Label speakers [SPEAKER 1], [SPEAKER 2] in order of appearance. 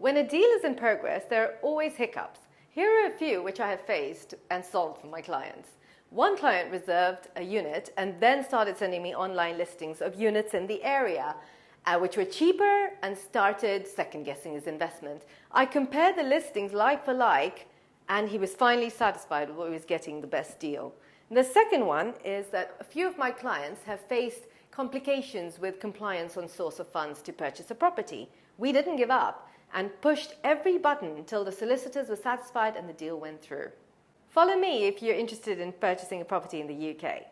[SPEAKER 1] When a deal is in progress, there are always hiccups. Here are a few which I have faced and solved for my clients. One client reserved a unit and then started sending me online listings of units in the area, which were cheaper, and started second-guessing his investment. I compared the listings like for like, and he was finally satisfied with what he was getting the best deal. And the second one is that a few of my clients have faced complications with compliance on source of funds to purchase a property. We didn't give up and pushed every button until the solicitors were satisfied and the deal went through. Follow me if you're interested in purchasing a property in the UK.